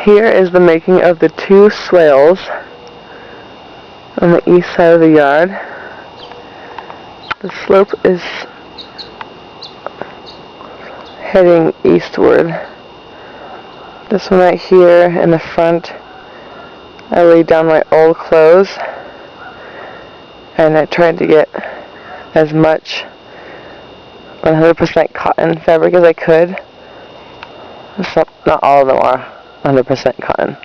Here is the making of the 2 swales on the east side of the yard. The slope is heading eastward. This one right here in the front, I laid down my old clothes and I tried to get as much 100% cotton fabric as I could. Not all of them are 100% cotton.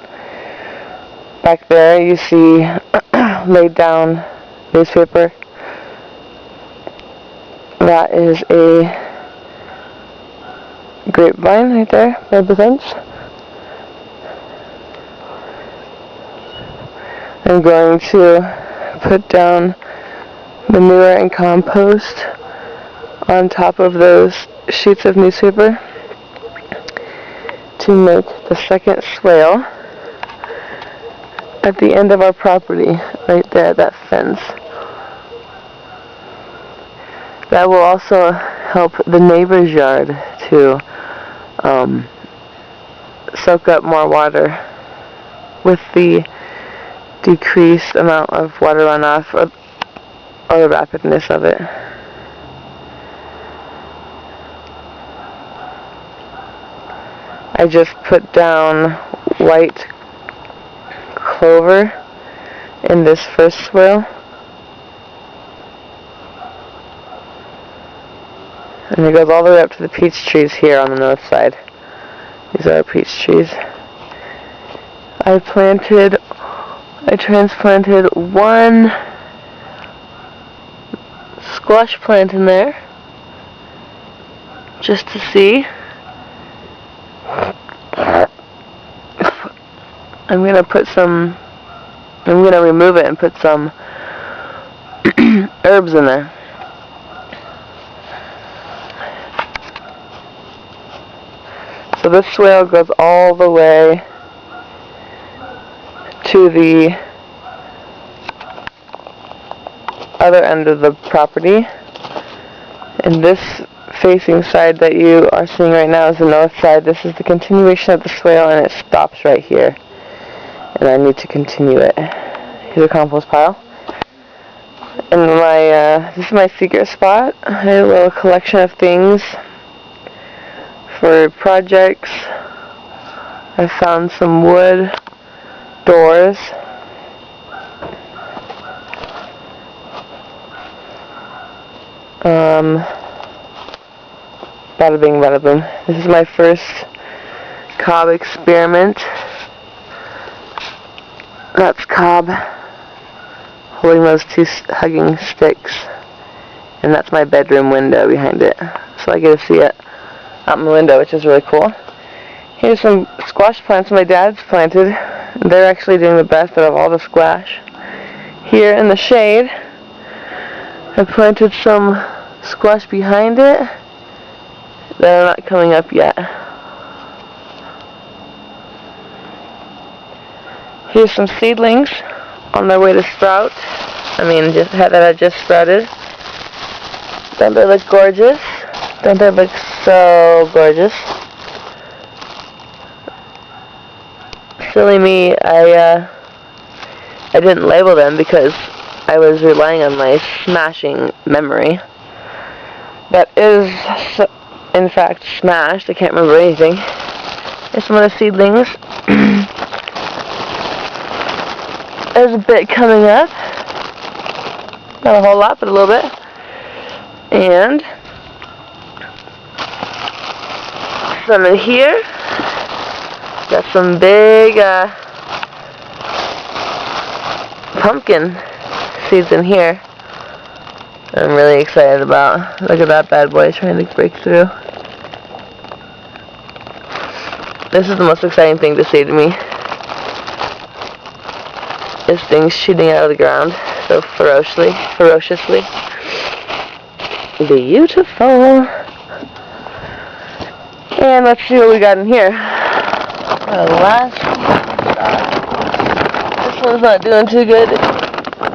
Back there you see laid down newspaper. That is a grapevine right there by the fence. I'm going to put down manure and compost on top of those sheets of newspaper to make the second swale at the end of our property, right there, that fence. That will also help the neighbor's yard to soak up more water with the decreased amount of water runoff or the rapidness of it. I just put down white clover in this first swale. And it goes all the way up to the peach trees here on the north side. These are our peach trees. I transplanted 1 squash plant in there just to see. I'm gonna remove it and put some herbs in there. So this swale goes all the way to the other end of the property. And this facing side that you are seeing right now is the north side. This is the continuation of the swale and it stops right here. And I need to continue it. Here's a compost pile. And this is my secret spot. I have a little collection of things for projects. I found some wood doors. Bada bing, bada boom. This is my first cob experiment. That's Cobb holding those 2 hugging sticks. And that's my bedroom window behind it. So I get to see it out my window, which is really cool. Here's some squash plants my dad's planted. They're actually doing the best out of all the squash. Here in the shade, I planted some squash behind it that are not coming up yet. Here's some seedlings on their way to sprout. That I just sprouted. Don't they look gorgeous? Don't they look so gorgeous? Silly me, I didn't label them because I was relying on my smashing memory. That is, in fact, smashed. I can't remember anything. Here's some of the seedlings. There's a bit coming up. Not a whole lot, but a little bit. And some in here. Got some big pumpkin seeds in here. I'm really excited about. Look at that bad boy trying to break through. This is the most exciting thing to see to me. This thing's shooting out of the ground so ferociously. Beautiful. And let's see what we got in here. This one's not doing too good.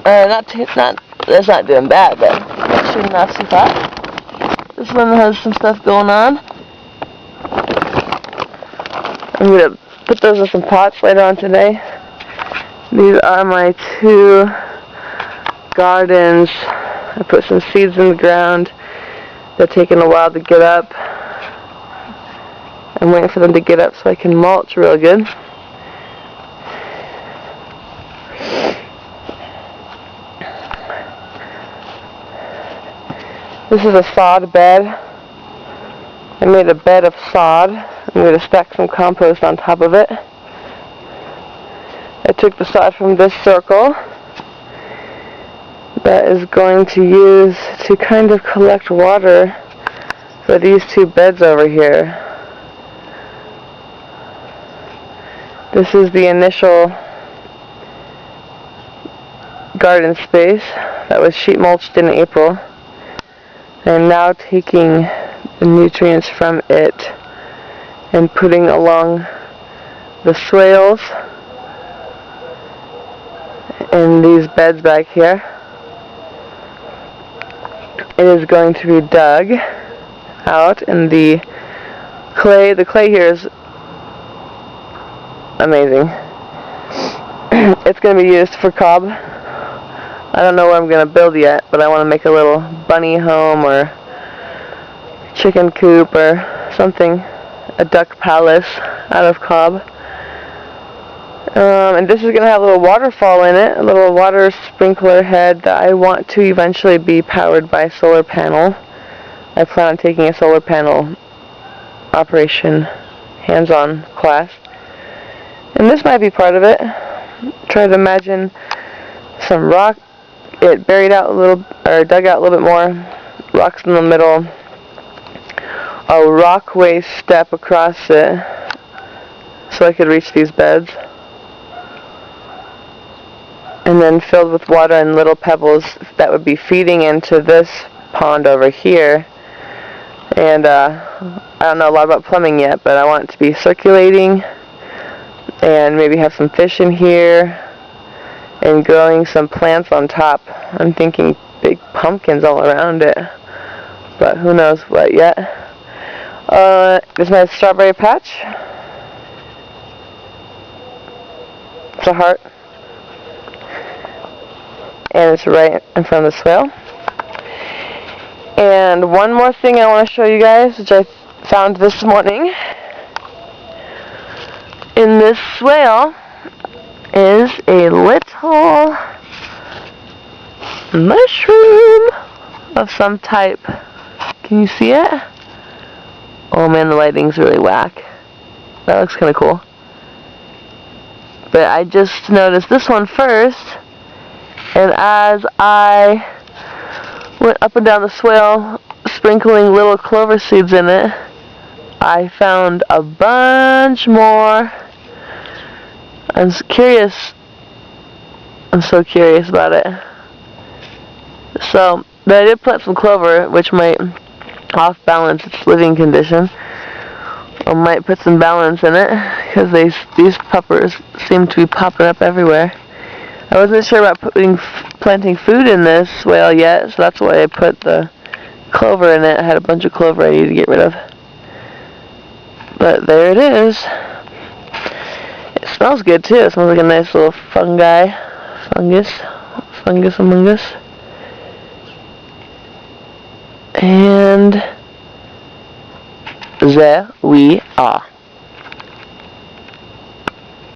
That's not doing bad, but it's shooting off too fast. This one has some stuff going on. I'm gonna put those in some pots later on today. These are my 2 gardens. I put some seeds in the ground. They're taking a while to get up. I'm waiting for them to get up so I can mulch real good. This is a sod bed. I made a bed of sod. I'm going to stack some compost on top of it. I took the sod from this circle that is going to use to kind of collect water for these 2 beds over here. This is the initial garden space that was sheet mulched in April. I'm now taking the nutrients from it and putting along the swales in these beds back here. It is going to be dug out, and the clay here is amazing. It's going to be used for cob. I don't know what I'm going to build yet, but I want to make a little bunny home or chicken coop or something, a duck palace out of cob. And this is going to have a little waterfall in it, a little water sprinkler head that I want to eventually be powered by a solar panel. I plan on taking a solar panel operation hands-on class. And this might be part of it. Try to imagine some rock, it buried out a little, or dug out a little bit more, rocks in the middle, a rockway step across it so I could reach these beds, and then filled with water and little pebbles that would be feeding into this pond over here. And I don't know a lot about plumbing yet, but I want it to be circulating and maybe have some fish in here and growing some plants on top. I'm thinking big pumpkins all around it, but who knows what yet. This is my strawberry patch. It's a heart, and it's right in front of the swale. And one more thing I want to show you guys, which I found this morning in this swale, is a little mushroom of some type. Can you see it? Oh man, the lighting's really whack. That looks kind of cool. But I just noticed this one first, and as I went up and down the swale sprinkling little clover seeds in it, I found a bunch more. I'm curious. I'm so curious about it. So, but I did plant some clover, which might off balance its living condition. I might put some balance in it, because these puppers seem to be popping up everywhere. I wasn't sure about planting food in this swale yet, so that's why I put the clover in it. I had a bunch of clover I needed to get rid of. But there it is. It smells good too. It smells like a nice little fungus among us. And there we are.